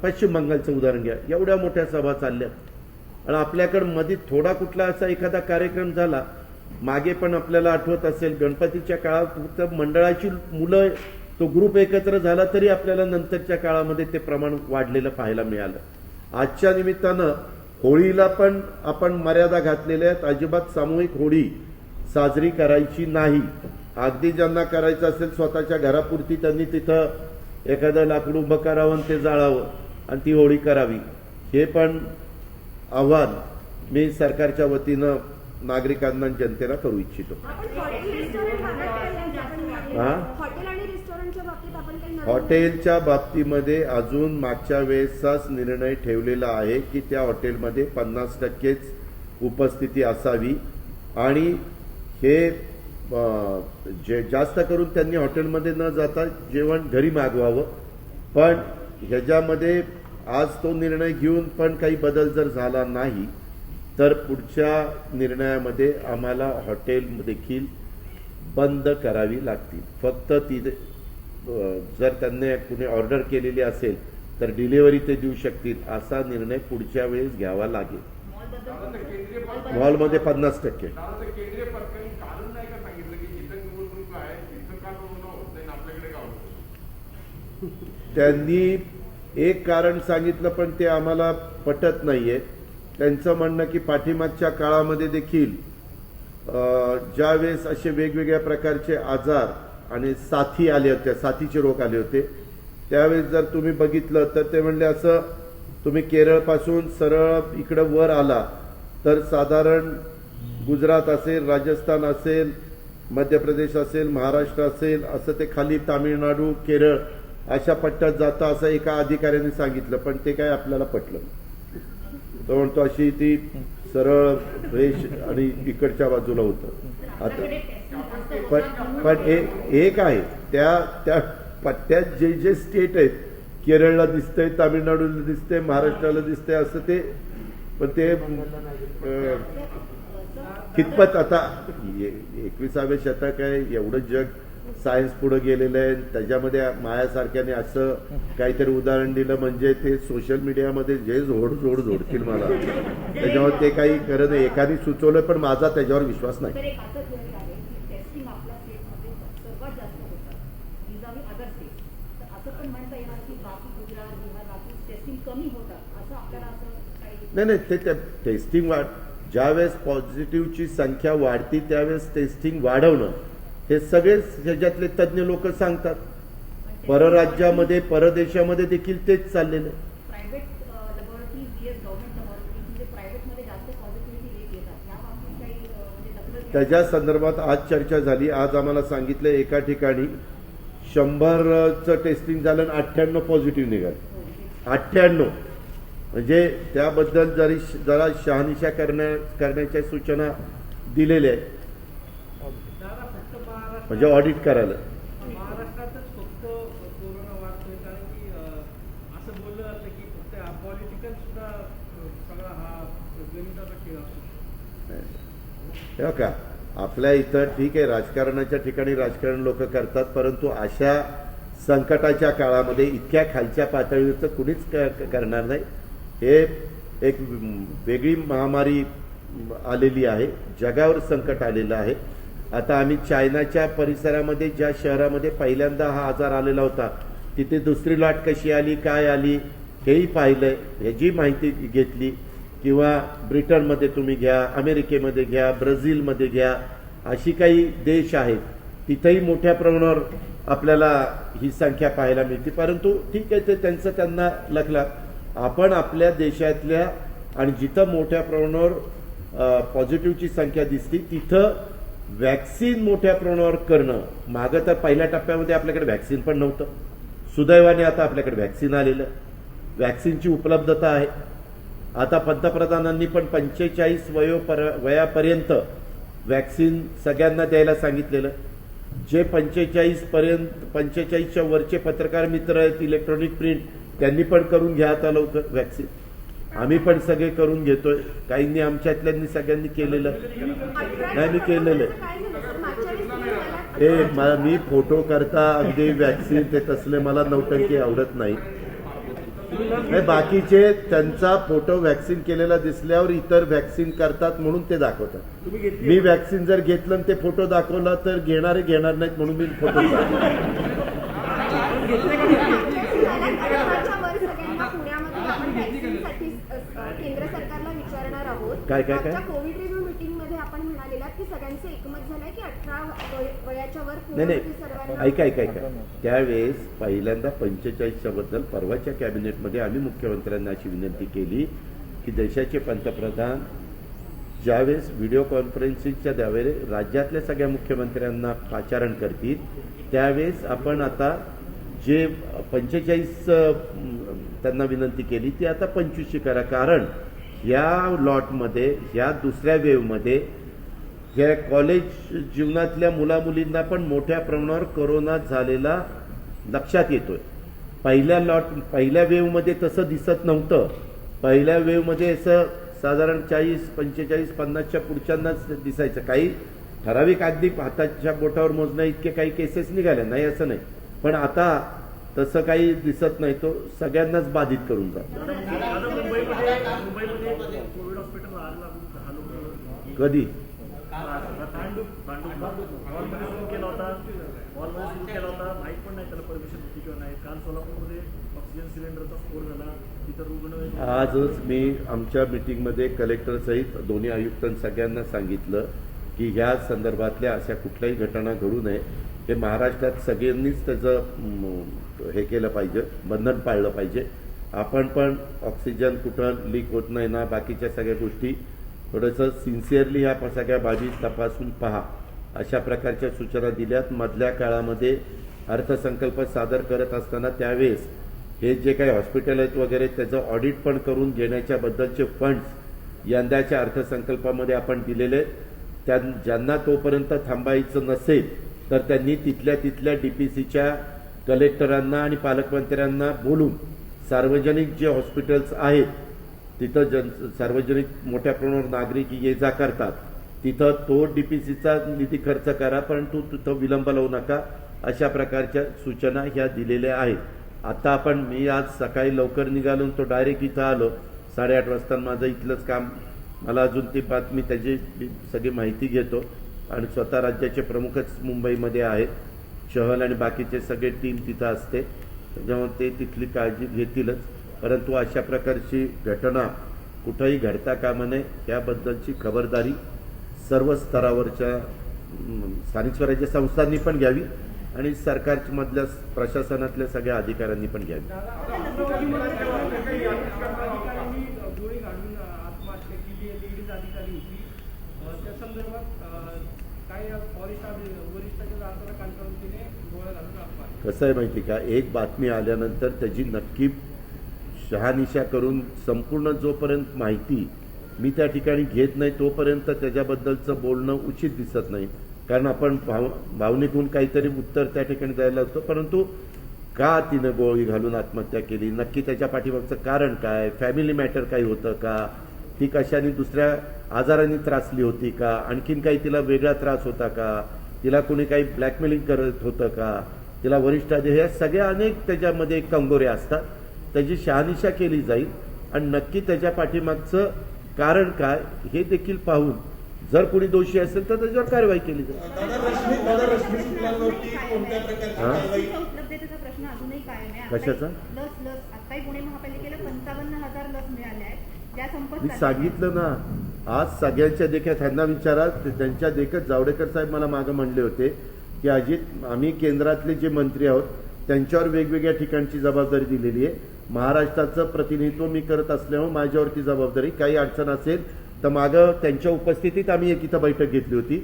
पश्चिम बंगालचं उदाहरण घ्या, एवढ्या मोठ्या सभा चालल्यात आणि आपल्याकडे मध्ये थोडा कुठला असा एखादा कार्यक्रम झाला, मागे पण आपल्याला आठवत असेल गणपतीच्या काळात फक्त मंडळाची मुलं तो ग्रुप एकत्र झाला तरी आपल्याला नंतरच्या काळामध्ये ते प्रमाण वाढलेलं पाहायला मिळालं. आजच्या निमित्तानं होळीला पण आपण मर्यादा घातलेल्या आहेत. अजिबात सामूहिक होळी साजरी करायची नाही. अगदी ज्यांना करायचं असेल स्वतःच्या घरापुरती त्यांनी तिथं एखादं लाकडू उभं करावं आणि ते जाळावं आणि ती होळी करावी. हे पण आव्हान मी सरकारच्या वतीनं नागरिकांना जनतेला करू इच्छितो.
आपण हॉटेल रेस्टॉरंट
हा?
हॉटेल आणि रेस्टॉरंटच्या बाबतीत आपण काही नवीन-
हॉटेलच्या बाबतीमध्ये अजून मागच्या वेळेसचाच निर्णय ठेवलेला आहे की त्या हॉटेलमध्ये 50%च उपस्थिती असावी आणि हे जे जास्त करून त्यांनी हॉटेलमध्ये न जाता जेवण घरी मागवावं. पण ह्याच्यामध्ये आज तो निर्णय घेऊन पण काही बदल जर झाला नाही तर पुढच्या निर्णयामध्ये आम्हाला हॉटेल देखील बंद करावी लागतील. फक्त ती जर त्यांनी कुणी ऑर्डर केलेली असेल तर डिलिव्हरी ते देऊ शकतील असा निर्णय पुढच्या वेळेस घ्यावा लागेल. मॉलमध्ये 50%.
केंद्रीय पथकाने कारण नाही का सांगितलं की जिथं निवडणूक आहे तिथं का नोंदणी होत नाही आपल्याकडे का होत?
त्यांनी एक कारण सांगितलं पण ते आम्हाला पटत नाहीये. त्यांचं म्हणणं की पाठीमागच्या काळामध्ये देखील ज्यावेळेस असे वेगवेगळ्या प्रकारचे आजार आणि साथी आले होते, साथीचे रोग आले होते, त्यावेळेस जर तुम्ही बघितलं तर ते म्हणले असं तुम्ही केरळपासून सरळ इकडं वर आला तर साधारण गुजरात असेल, राजस्थान असेल, मध्य प्रदेश असेल, महाराष्ट्र असेल, असं ते खाली तामिळनाडू, केरळ अशा पट्ट्यात जातं असं एका अधिकाऱ्याने सांगितलं. पण ते काय आपल्याला पटलं. तो म्हणतो अशी ती सरळ रेष आणि इकडच्या बाजूला होतं. आता पण एक आहे त्या पट्ट्यात जे जे स्टेट आहेत, केरळला दिसतंय, तामिळनाडूला दिसतंय, महाराष्ट्राला दिसतंय, असं ते पण ते कितपत आता 21व्या शतक आहे, एवढं जग सायन्स पुढे गेलेलं आहे. त्याच्यामध्ये मायासारख्याने असं काहीतरी उदाहरण दिलं म्हणजे ते सोशल मीडियामध्ये जे जोडतील मला, त्याच्यावर ते काही खरं नाही. एखादी सुचवलं पण माझा त्याच्यावर विश्वास नाही.
तर एक असं थिअरी आहे की टेस्टिंग आपल्या स्टेटमध्ये सर्वात जास्त होतं विजावी अदर स्टेट. तर असं पण म्हणता येणार की बाकी गुजरात, बिहार, बाकी टेस्टिंग कमी होतात असं आपल्याला असं काही
नाही ते टेस्टिंग ज्यावेळेस पॉझिटिव्हची संख्या वाढती त्यावेळेस टेस्टिंग वाढवणं हे सगळेच ह्याच्यातले तज्ज्ञ लोक सांगतात. परराज्यामध्ये परदेशामध्ये देखील तेच चाललेलं आहे.
Private laboratories VS government laboratories म्हणजे प्रायव्हेटमध्ये जास्त पॉझिटिव्हिटी रेट येतात. या बाबतीत काही म्हणजे दखल
त्याच्या संदर्भात आज चर्चा झाली. आज आम्हाला सांगितलं एका ठिकाणी 100चं टेस्टिंग झालं आणि 98 पॉझिटिव्ह निघाले. 98 म्हणजे त्याबद्दल जरा शहानिशा करण्याच्या सूचना दिलेल्या आहेत. म्हणजे ऑडिट करायला.
महाराष्ट्रातच फक्त कोरोना वाढतोय कारण की असं बोललं जातं की फक्त पॉलिटिकल सुद्धा सगळा हा गणिताचा खेळ असतो.
हे का आपल्या इथं ठीक आहे, राजकारणाच्या ठिकाणी राजकारण लोक करतात, परंतु अशा संकटाच्या काळामध्ये इतक्या खालच्या पातळीवरचं कुणीच करणार नाही. हे एक वेगळी महामारी आलेली आहे, जगावर संकट आलेलं आहे. आता आम्ही चायनाच्या परिसरामध्ये ज्या शहरामध्ये पहिल्यांदा हा आजार आलेला होता तिथे दुसरी लाट कशी आली, काय आली हेही पाहिलंय, ह्याची माहिती घेतली. किंवा ब्रिटनमध्ये तुम्ही घ्या, अमेरिकेमध्ये घ्या, ब्राझीलमध्ये घ्या, अशी काही देश आहेत तिथेही मोठ्या प्रमाणावर आपल्याला ही संख्या पाहायला मिळते. परंतु ठीक आहे, ते त्यांना लखला. आपण आपल्या देशातल्या आणि जिथं मोठ्या प्रमाणावर पॉझिटिव्हची संख्या दिसते तिथं वॅक्सिन मोठ्या प्रमाणावर करणं. मागं तर पहिल्या टप्प्यामध्ये आपल्याकडे वॅक्सिन पण नव्हतं. सुदैवाने आता आपल्याकडे वॅक्सिन आलेलं, वॅक्सिनची उपलब्धता आहे. आता पंतप्रधानांनी पण 45 वयापर्यंत वॅक्सिन सगळ्यांना द्यायला सांगितलेलं. जे 45च्या वरचे पत्रकार मित्र आहेत, इलेक्ट्रॉनिक प्रिंट, त्यांनी पण करून घ्या आता लवकर वॅक्सिन. आम्ही पण सगळे करून घेतोय. काहींनी आमच्यातल्यांनी सगळ्यांनी केलेलं नाही, मी केलेलं आहे.
काय झालं सर मागच्या वेळेस तुम्ही म्हणालात
मी फोटो करता अगदी वॅक्सिन ते तसले मला नौटंकी आवडत नाही. नाही, बाकीचे त्यांचा फोटो वॅक्सिन केलेला दिसल्यावर इतर वॅक्सिन करतात म्हणून ते दाखवतात.
तुम्ही घेतली
मी वॅक्सिन जर घेतलं आणि ते फोटो दाखवला तर घेणारे घेणार नाहीत म्हणून मी फोटो
अठराच्या वर सगळ्यांना पुण्यामध्ये आपण व्हॅक्सिनसाठी केंद्र सरकारला विचारणार आहोत.
काय?
मागच्या कोविड रिव्ह्यू मीटिंग मध्ये आपण म्हणालेलात की सगळ्यांचं एकमत झालंय की 18 वयाच्या वर
नाही
पुण्यामध्ये
नाही
सर्वांना
ऐका त्यावेळेस पहिल्यांदा 45च्या बद्दल परवाच्या कॅबिनेटमध्ये आम्ही मुख्यमंत्र्यांना अशी विनंती केली की देशाचे पंतप्रधान ज्यावेळेस व्हिडिओ कॉन्फरन्सिंगच्या द्यावेळे राज्यातल्या सगळ्या मुख्यमंत्र्यांना पाचारण करतील त्यावेळेस आपण आता जे 45 त्यांना विनंती केली ती आता 25 करा. कारण या लॉटमध्ये ह्या दुसऱ्या वेव्हमध्ये ह्या कॉलेज जीवनातल्या मुलामुलींना पण मोठ्या प्रमाणावर कोरोना झालेला लक्षात येतोय. पहिल्या वेव्हमध्ये तसं दिसत नव्हतं. पहिल्या वेव्हमध्ये असं साधारण 40, 45, 50च्या पुढच्यांनाच दिसायचं. काही ठराविक अगदी हाताच्या बोटावर मोजण्या इतके काही केसेस निघाल्या नाही असं नाही, पण आता तसं काही दिसत नाही. तो सगळ्यांनाच बाधित करून जातो.
आता मुंबईमध्ये कोविड हॉस्पिटल आग लागून 10 लोक
कधी
हॉलमध्ये सुरू केला होता माहीत पण नाही त्याला परमिशन होती किंवा नाही. काल सोलापूरमध्ये ऑक्सिजन सिलेंडरचा स्फोट झाला, तिथं रुग्ण
आजच मी आमच्या मीटिंगमध्ये कलेक्टर सहित दोन्ही आयुक्तांनी सगळ्यांना सांगितलं की ह्या संदर्भातल्या अशा कुठल्याही घटना घडू नये. हे महाराष्ट्रात सगळ्यांनीच त्याचं हे केलं पाहिजे, बंधन पाळलं पाहिजे. आपण पण ऑक्सिजन कुठं लीक होत नाही ना, बाकीच्या सगळ्या गोष्टी थोडंसं सिन्सिअरली ह्या सगळ्या बाबी तपासून पहा अशा प्रकारच्या सूचना दिल्यात. मधल्या काळामध्ये अर्थसंकल्प सादर करत असताना त्यावेळेस हे जे काही हॉस्पिटल आहेत वगैरे त्याचं ऑडिट पण करून घेण्याच्या बद्दलचे फंड्स यंदाच्या अर्थसंकल्पामध्ये आपण दिलेले. ज्यांना तोपर्यंत थांबायचं नसेल तर त्यांनी तिथल्या DPCच्या कलेक्टरांना आणि पालकमंत्र्यांना बोलून सार्वजनिक जे हॉस्पिटल्स आहेत तिथं सार्वजनिक मोठ्या प्रमाणावर नागरिक ये जा करतात तिथं तो DPCचा निधी खर्च करा, परंतु तिथं विलंब लावू नका अशा प्रकारच्या सूचना ह्या दिलेल्या आहेत. आता मी आज सकाळी लवकर निघालो तो डायरेक्ट इथं आलो 8:30 वाजता. माझं इथलंच काम, मला अजून ती बातमी त्याची सगळी माहिती घेतो आणि स्वतः राज्याचे प्रमुखच मुंबईमध्ये आहेत. चहल आणि बाकीचे सगळे टीम तिथं असते, त्याच्यामुळे ते तिथली काळजी घेतीलच. परंतु अशा प्रकारची घटना कुठंही घडता कामा नये याबद्दलची खबरदारी सर्व स्तरावरच्या स्थानिक स्वराज्य संस्थांनी पण घ्यावी आणि सरकारमधल्या प्रशासनातल्या सगळ्या अधिकाऱ्यांनी पण घ्यावी.
अधिकाऱ्यांनी गोळी घालून आत्महत्या केली, लेडीज अधिकारी होती, त्या संदर्भात काही वरिष्ठाच्या जाताना कांतावतीने गोळ्या घालून आत्महत्या.
कसं आहे माहिती का, एक बातमी आल्यानंतर त्याची नक्की शहानिशा करून संपूर्ण जोपर्यंत माहिती मी त्या ठिकाणी घेत नाही तोपर्यंत त्याच्याबद्दलचं बोलणं उचित दिसत नाही. कारण आपण भावनिकून काहीतरी उत्तर त्या ठिकाणी द्यायला होतं, परंतु का तिनं गोळी घालून आत्महत्या केली, नक्की त्याच्या पाठीमागचं कारण काय, फॅमिली मॅटर काही होतं का, ती कशाने दुसऱ्या आजाराने त्रासली होती का, आणखीन काही तिला वेगळा त्रास होता का, तिला कोणी काही ब्लॅकमेलिंग करत होतं का, तिला वरिष्ठ ह्या सगळ्या अनेक त्याच्यामध्ये कंगोऱ्या असतात. त्याची शहानिशा केली जाईल आणि नक्की त्याच्या पाठीमागचं कारण काय हे देखील पाहून जर कोणी दोषी असेल तर त्याच्यावर कारवाई केली जाईल.
उपलब्धतेचा प्रश्न अजूनही कायम आहे.
कशाचा?
लस आताही पुणे महापालिकेला 55,000 लस मिळाल्या आहेत, ज्या संपत
मी सांगितलं ना, आज सगळ्यांच्या देखत ह्यांना विचारा, त्यांच्या देखत जावडेकर साहेब मला मागं म्हणले होते की अजित आम्ही केंद्रातले जे मंत्री आहोत त्यांच्यावर वेगवेगळ्या ठिकाणची जबाबदारी दिलेली आहे. महाराष्ट्राचं प्रतिनिधित्व मी करत असल्यामुळे माझ्यावरती जबाबदारी, काही अडचण असेल तर मागं त्यांच्या उपस्थितीत आम्ही एक इथं बैठक घेतली होती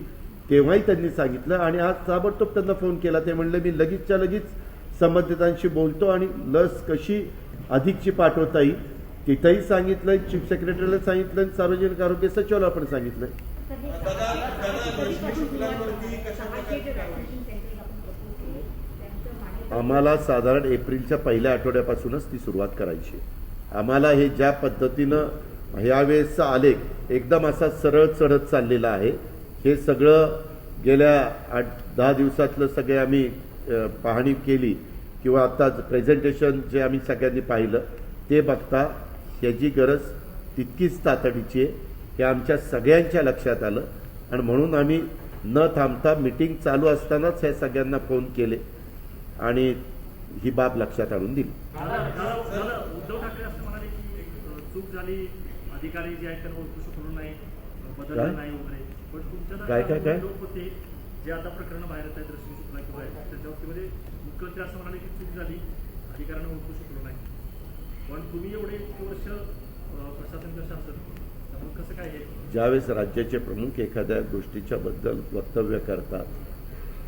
तेव्हाही त्यांनी सांगितलं आणि आज ताबडतोब त्यांना फोन केला. ते म्हणले मी लगेचच्या लगेच संबंधितांशी बोलतो आणि लस कशी अधिकची पाठवता येईल तिथंही सांगितलं, चीफ सेक्रेटरीला सांगितलं आणि सार्वजनिक आरोग्य सचिवाला पण सांगितलं. आम्हाला साधारण एप्रिलच्या पहिल्या आठवड्यापासूनच ती सुरुवात करायची. आम्हाला हे ज्या पद्धतीनं ह्यावेळेसचा आलेख एकदम असा सरळ चढत चाललेला आहे, हे सगळं गेल्या 8-10 दिवसातलं सगळे आम्ही पाहणी केली किंवा आता प्रेझेंटेशन जे आम्ही सगळ्यांनी पाहिलं ते बघता ह्याची गरज तितकीच तातडीची आहे हे आमच्या सगळ्यांच्या लक्षात आलं आणि म्हणून आम्ही न थांबता मीटिंग चालू असतानाच हे सगळ्यांना फोन केले आणि ही बाब लक्षात आणून दिली.
उद्धव ठाकरे असं म्हणाले की चूक झाली, अधिकारी जे आहेत त्यांना ओळखू शकलो नाही, बदललं नाही वगैरे. पण तुमच्या लोक होते जे आता प्रकरण बाहेर येत आहेत रश्मी शुक्ला किंवा त्याच्या बाबतीमध्ये मुख्यमंत्री असं म्हणाले की चूक झाली, अधिकाऱ्यांना ओळखू शकलो नाही. पण तुम्ही एवढे इतके वर्ष प्रशासन कसं असेल त्यामुळे कसं काय आहे?
ज्यावेळेस राज्याचे प्रमुख एखाद्या गोष्टीच्या बद्दल वक्तव्य करतात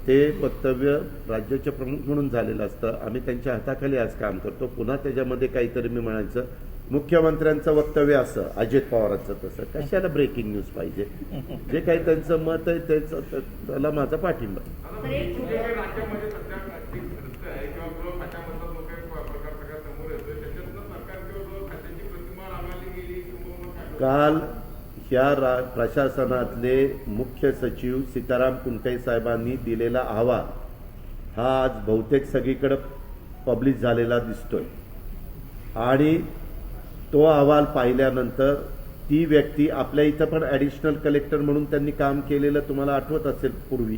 ते वक्तव्य राज्याचे प्रमुख म्हणून झालेलं असतं. आम्ही त्यांच्या हाताखाली आज काम करतो. पुन्हा त्याच्यामध्ये काहीतरी मी म्हणायचं मुख्यमंत्र्यांचं वक्तव्य असं, अजित पवारांचं तसं, कशाला ब्रेकिंग न्यूज पाहिजे? जे काही त्यांचं मत आहे त्याला माझा पाठिंबा.
राज्यामध्ये सध्या एक दृश्य आहे किंवा गृह खात्यामधला जो काही प्रकार सगळ्या समोर येतोय त्याच्यातनं सरकार किंवा गृह खात्याची प्रतिमा रांगाली गेली किंवा
काल ह्या प्रशासनातले मुख्य सचिव सीताराम कुंटे साहेबांनी दिलेला अहवाल हा आज बहुतेक सगळीकडे पब्लिश झालेला दिसतोय आणि तो अहवाल पाहिल्यानंतर ती व्यक्ती आपल्या इथं पण ॲडिशनल कलेक्टर म्हणून त्यांनी काम केलेलं तुम्हाला आठवत असेल पूर्वी,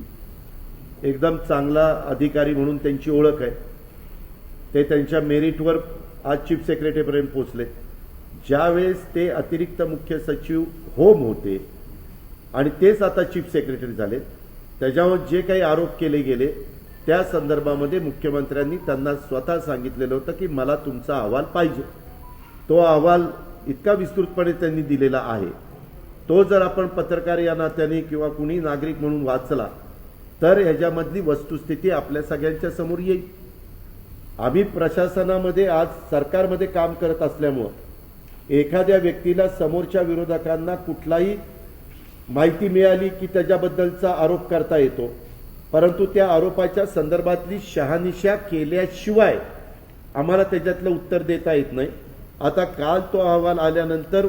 एकदम चांगला अधिकारी म्हणून त्यांची ओळख आहे. ते त्यांच्या मेरिटवर आज चीफ सेक्रेटरीपर्यंत पोहोचले. ज्यावेळेस ते अतिरिक्त मुख्य सचिव होम होते आणि तेच आता चीफ सेक्रेटरी झाले, त्याच्यावर जे काही आरोप केले गेले त्या संदर्भामध्ये मुख्यमंत्र्यांनी त्यांना स्वतः सांगितलेलं होतं की मला तुमचा अहवाल पाहिजे. तो अहवाल इतका विस्तृतपणे त्यांनी दिलेला आहे. तो जर आपण पत्रकार या नात्याने किंवा कुणी नागरिक म्हणून वाचला तर ह्याच्यामधली वस्तुस्थिती आपल्या सगळ्यांच्या समोर येईल. आम्ही प्रशासनामध्ये आज सरकारमध्ये काम करत असल्यामुळं एखाद्या व्यक्तीला समोरच्या विरोधकांना कुठलाही माहिती मिळाली की त्याच्याबद्दलचा आरोप करता येतो, परंतु त्या आरोपाच्या संदर्भातली शहानिशा केल्याशिवाय आम्हाला त्याच्यातलं उत्तर देता येत नाही. आता काल तो अहवाल आल्यानंतर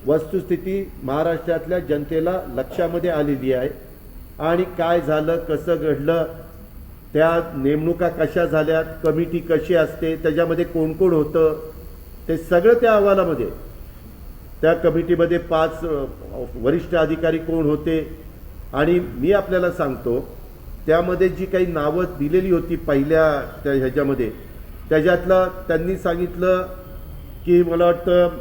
वस्तुस्थिती महाराष्ट्रातल्या जनतेला लक्षामध्ये आलेली आहे आणि काय झालं, कसं घडलं, त्या नेमणुका कशा झाल्या, कमिटी कशी असते, त्याच्यामध्ये कोण कोण होतं, ते सगळं त्या अहवालामध्ये. त्या कमिटीमध्ये 5 वरिष्ठ अधिकारी कोण होते आणि मी आपल्याला सांगतो त्यामध्ये जी काही नावं दिलेली होती पहिल्या त्या ह्याच्यामध्ये त्याच्यातलं त्यांनी सांगितलं की मला वाटतं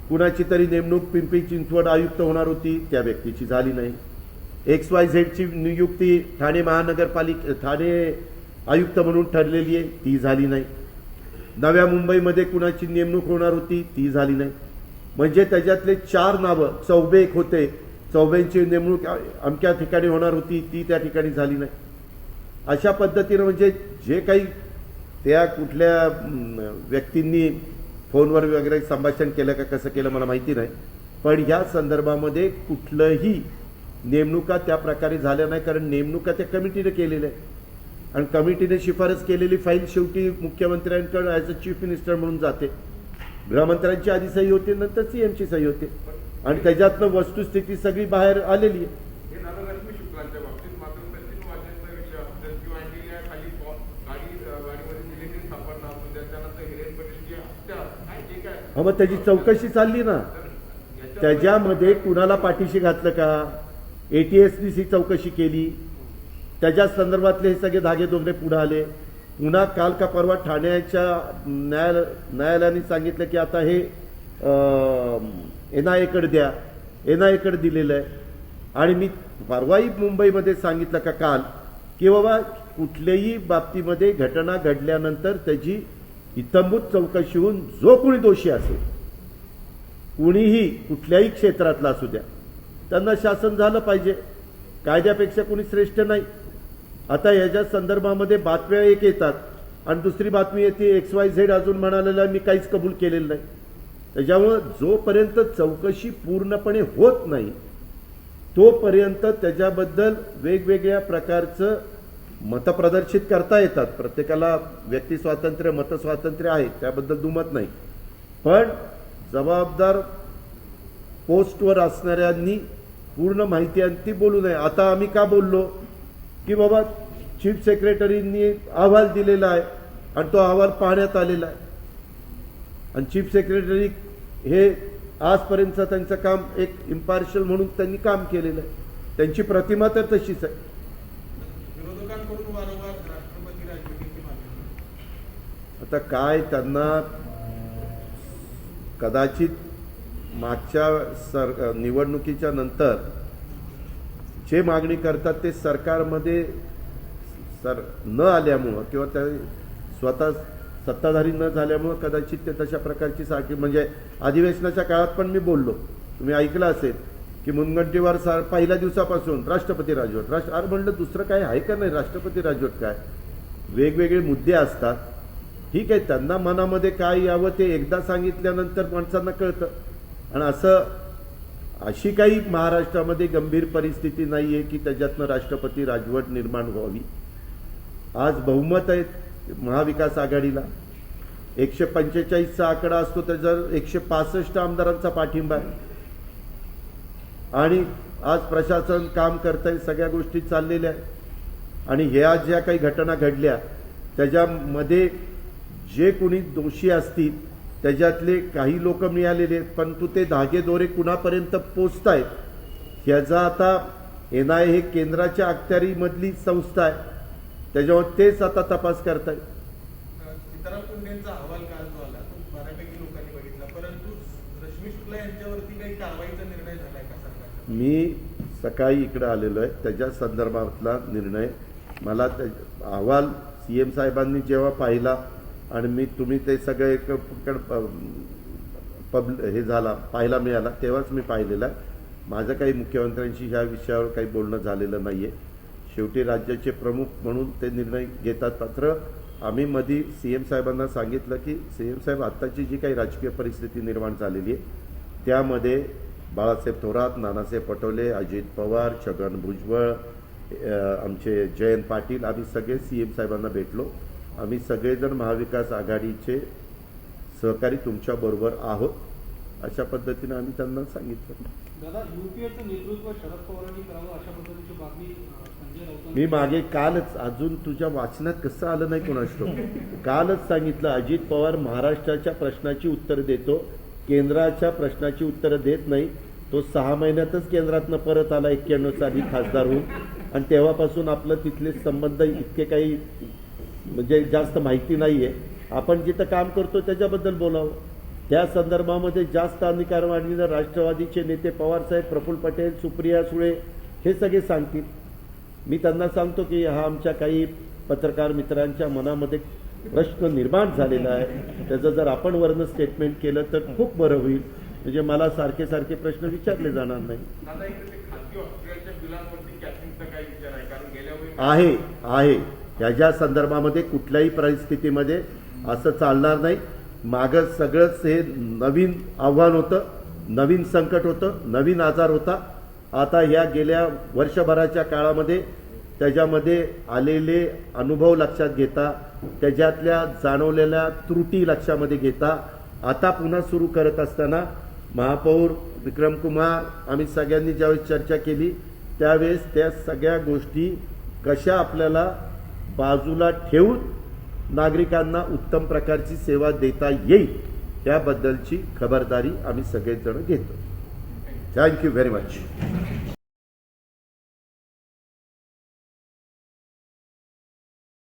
कुणाची तरी नेमणूक पिंपरी चिंचवड आयुक्त होणार होती, त्या व्यक्तीची झाली नाही. XYZची नियुक्ती ठाणे ठाणे आयुक्त म्हणून ठरलेली आहे, ती झाली नाही. नव्या मुंबईमध्ये कुणाची नेमणूक होणार होती, ती झाली नाही. म्हणजे त्याच्यातले 4 नावं, चौबे एक होते, चौबेंची नेमणूक अमक्या ठिकाणी होणार होती, ती त्या ठिकाणी झाली नाही. अशा पद्धतीनं म्हणजे जे काही त्या कुठल्या व्यक्तींनी फोनवर वगैरे संभाषण केलं का कसं केलं मला माहिती नाही, पण ह्या संदर्भामध्ये कुठलंही नेमणुका त्या प्रकारे झाल्या नाही, कारण नेमणुका त्या कमिटीने केलेल्या आहे आणि कमिटीने शिफारस केलेली फाईल शेवटी मुख्यमंत्र्यांकडे ॲज अ चीफ मिनिस्टर म्हणून जाते. गृहमंत्र्यांची आधी सही होते, नंतर CMची सही होते आणि त्याच्यातनं वस्तुस्थिती सगळी बाहेर आलेली आहे.
हे झालं रश्मी शुक्लांच्या बाबतीत. मात्र सचिन वाजेंचा विषय असेल किंवा आणलेल्या खाली गाडीमध्ये सिलेंडर सापडणं असू द्या, त्यानंतर हिरेन पटेलची हत्या, जे काय
मग त्याची चौकशी चालली ना, त्याच्यामध्ये कुणाला पाठीशी घातलं का, ATSDC चौकशी केली, त्याच्या संदर्भातले हे सगळे धागेदोगडे पुढे आले. पुन्हा काल का परवा ठाण्याच्या न्यायालयाने सांगितलं की आता हे NIA द्या, NIA दिलेलं आहे. आणि मी परवाही मुंबईमध्ये सांगितलं का काल की बाबा कुठल्याही बाबतीमध्ये घटना घडल्यानंतर त्याची इत्थंभूत चौकशी होऊन जो कोणी दोषी असेल, कुणीही कुठल्याही क्षेत्रातला असू द्या, त्यांना शासन झालं पाहिजे. कायद्यापेक्षा कुणी श्रेष्ठ नाही. आता याच्या संदर्भामध्ये बातम्या एक येतात आणि दुसरी बातमी येते XYZ अजून म्हणालेला मी काहीच कबूल केलेलं नाही. त्याच्यामुळं जोपर्यंत चौकशी पूर्णपणे होत नाही तोपर्यंत त्याच्याबद्दल वेगवेगळ्या प्रकारचं मतं प्रदर्शित करता येतात. प्रत्येकाला व्यक्ती स्वातंत्र्य, मतस्वातंत्र्य आहे, त्याबद्दल दुमत नाही. पण जबाबदार पोस्टवर असणाऱ्यांनी पूर्ण माहिती आणि ती बोलू नये. आता आम्ही का बोललो की बाबा चीफ सेक्रेटरींनी अहवाल दिलेला आहे आणि तो अहवाल पाहण्यात आलेला आहे आणि चीफ सेक्रेटरी हे आजपर्यंत त्यांचं काम एक इम्पार्शियल म्हणून त्यांनी काम केलेलं आहे. त्यांची प्रतिमा तर तशीच आहे.
विरोधकांकडून वारंवार राष्ट्रपती राजवटीची मागणी.
आता काय त्यांना कदाचित मागच्या निवडणुकीच्या नंतर जे मागणी करतात ते सरकारमध्ये न आल्यामुळं किंवा त्या स्वतः सत्ताधारी न झाल्यामुळं कदाचित ते तशा प्रकारची सारखी म्हणजे अधिवेशनाच्या काळात पण मी बोललो, तुम्ही ऐकलं असेल की मुनगंटीवार पहिल्या दिवसापासून राष्ट्रपती राजवट अरे म्हणलं दुसरं काय आहे का नाही, राष्ट्रपती राजवट काय. वेगवेगळे मुद्दे असतात, ठीक आहे, त्यांना मनामध्ये काय यावं ते एकदा सांगितल्यानंतर माणसांना कळतं. आणि अशी काही महाराष्ट्रामध्ये गंभीर परिस्थिती नाही आहे की त्याच्यातनं राष्ट्रपती राजवट निर्माण व्हावी. आज बहुमत आहे महाविकास आघाडीला, 145चा आकडा असतो त्याच्यावर 165 आमदारांचा पाठिंबा आहे आणि आज प्रशासन काम करतंय, सगळ्या गोष्टी चाललेल्या आहेत. आणि ह्या ज्या काही घटना घडल्या त्याच्यामध्ये जे कोणी दोषी असतील त्याच्यातले काही लोक मिळालेले आहेत, परंतु ते धागेदोरे कुणापर्यंत पोचतायत ह्याचा आता NIA हे केंद्राच्या अखत्यारीमधली संस्था आहे, त्याच्यावर तेच आता तपास करतायत.
सीताराम कुंडेंचा अहवाल काल जो आला तो बऱ्यापैकी लोकांनी बघितला, परंतु रश्मी शुक्ला यांच्यावरती काही कारवाईचा निर्णय झालाय का सरकारचा?
मी सकाळी इकडे आलेलो आहे, त्याच्या संदर्भातला निर्णय मला अहवाल CM साहेबांनी जेव्हा पाहिला आणि तुम्ही ते सगळे हे झाला पाहायला मिळाला तेव्हाच मी पाहिलेला आहे. माझं काही मुख्यमंत्र्यांशी ह्या विषयावर काही बोलणं झालेलं नाही आहे. शेवटी राज्याचे प्रमुख म्हणून ते निर्णय घेतात. मात्र आम्ही मध्ये CM साहेबांना सांगितलं की CM साहेब आत्ताची जी काही राजकीय परिस्थिती निर्माण झालेली आहे त्यामध्ये बाळासाहेब थोरात, नानासाहेब पटोले, अजित पवार, छगन भुजबळ, आमचे जयंत पाटील, आम्ही सगळे CM साहेबांना भेटलो. आम्ही सगळेजण महाविकास आघाडीचे सहकारी तुमच्याबरोबर आहोत अशा पद्धतीने आम्ही त्यांना सांगितलं.
दादा, UPAचं नेतृत्व शरद पवारांनी करावं अशा पद्धतीची मागणी संजय राऊतांनी
मी मागे कालच, अजून तुझ्या वाचनात कसं आलं नाही कोणास ठाऊक, कालच सांगितलं अजित पवार महाराष्ट्राच्या प्रश्नाची उत्तर देतो, केंद्राच्या प्रश्नाची उत्तरं देत नाही. तो 6 महिन्यातच केंद्रातनं परत आला 91 साली खासदार होऊन आणि तेव्हापासून आपलं तिथले संबंध इतके काही म्हणजे जास्त माहिती नाही आहे. आपण जिथं काम करतो त्याच्याबद्दल बोलावं. त्या संदर्भामध्ये जास्त अधिकार वाढलेलं राष्ट्रवादीचे नेते पवारसाहेब, प्रफुल्ल पटेल, सुप्रिया सुळे हे सगळे सांगतील. मी त्यांना सांगतो की हा आमच्या काही पत्रकार मित्रांच्या मनामध्ये प्रश्न निर्माण झालेला आहे, त्याचं जर आपण वर्ण स्टेटमेंट केलं तर खूप बरं होईल, म्हणजे मला सारखे सारखे प्रश्न विचारले जाणार नाही.
दादा, इकडे ते खासगी हॉस्पिटलच्या बिलांवरती कॅपिंगचा काय विचार आहे? कारण गेल्या वेळी
आहे ह्याच्या संदर्भामध्ये कुठल्याही परिस्थितीमध्ये असं चालणार नाही. मागं सगळंच हे नवीन आव्हान होतं, नवीन संकट होतं, नवीन आजार होता. आता ह्या गेल्या वर्षभराच्या काळामध्ये त्याच्यामध्ये आलेले अनुभव लक्षात घेता, त्याच्यातल्या जाणवलेल्या त्रुटी लक्षामध्ये घेता आता पुन्हा सुरू करत असताना महापौर विक्रम कुमार आम्ही सगळ्यांनी ज्यावेळेस चर्चा केली त्यावेळेस त्या सगळ्या गोष्टी कशा आपल्याला बाजूला ठेवून नागरिकांना उत्तम प्रकारची सेवा देता येईल याबद्दलची खबरदारी आम्ही सगळेजण घेतो. Thank you very much.